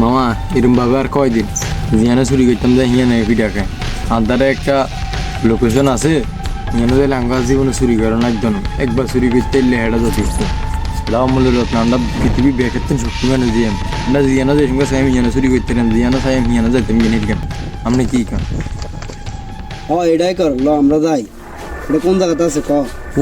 মামা এরম ভাবে আর কয়দিন জিয়ানো চুরি করতাম যে হিয়া নেই পিঠাকে আর দ্বারা একটা লোকেশন আছে হিয়ানো যে লাঙ্গা জীবনে চুরি করে না একবার চুরি করতে এলে হেটা যথেষ্ট লাভ মূল্য রত্ন আমরা পৃথিবী বেকার শক্তি মানে জিয়ান আমরা জিয়ানো যে সঙ্গে সাইম হিয়ানো চুরি করতে জিয়ানো সাইম হিয়ানো যাইতাম কিনে কেন আপনি কি কাম এটাই কর ল আমরা যাই এটা কোন জায়গাতে আছে ক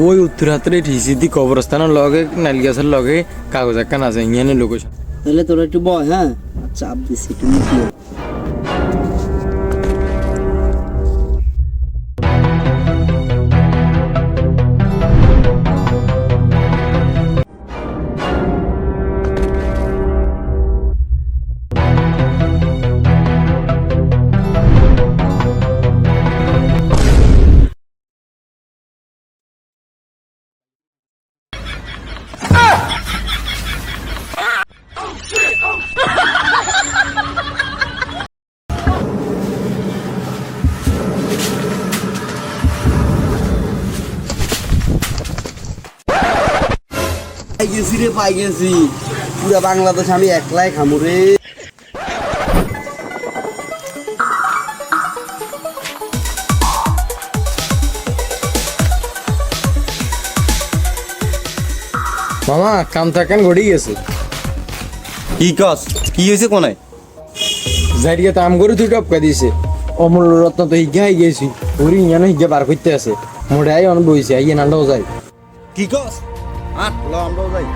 ওই উত্তর হাতের ঠিসিদি কবরস্থানের লগে নাইল গাছের লগে কাগজ একখান আছে হিয়ানের লোকেশন তাহলে তোরা একটু বয় হ্যাঁ চাপ দিচ্ছি একটু মুখে গেছি রে পাই গেছি পুরা বাংলাদেশ আমি একলাই খামু রে মামা কাম থাকেন ঘড়ি গেছে কি কাজ কি হয়েছে কোনায় যাইকে তাম করে তুই টপকা দিছে অমূল্য রত্ন তো হিগা হয়ে গেছি ওরি ইয়ানো হিগা বার করতে আছে মোড়াই অন বইছে আইয়ে নান্দাও যায় কি কাজ ল আমরাও যাই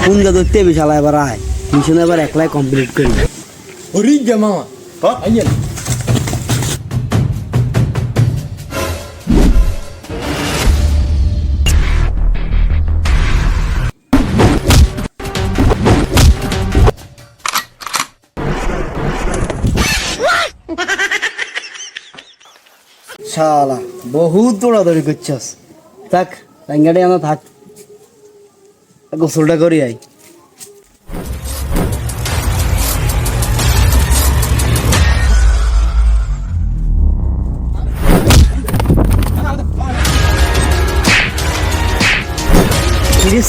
কোন জায়গা ধরতে বিশালা এবার আয় মিশন এবার একলাই কমপ্লিট করি ওরি গা মামা আইয়ে শালা বহুত দৌড়াদৌড়ি করছস থাক টাঙ্গাটি আনা থাক গোসলটা করি আই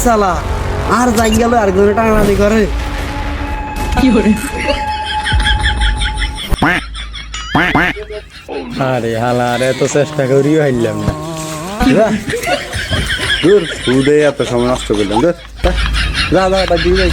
সালা আর যাই গেল আর ঘরে টানাটানি করে কি করে আরে হালা আরে তো চেষ্টা করিও হাইলাম না দূর তুই এত সময় নষ্ট করলাম দূর যা যা বাদ দিয়ে যাই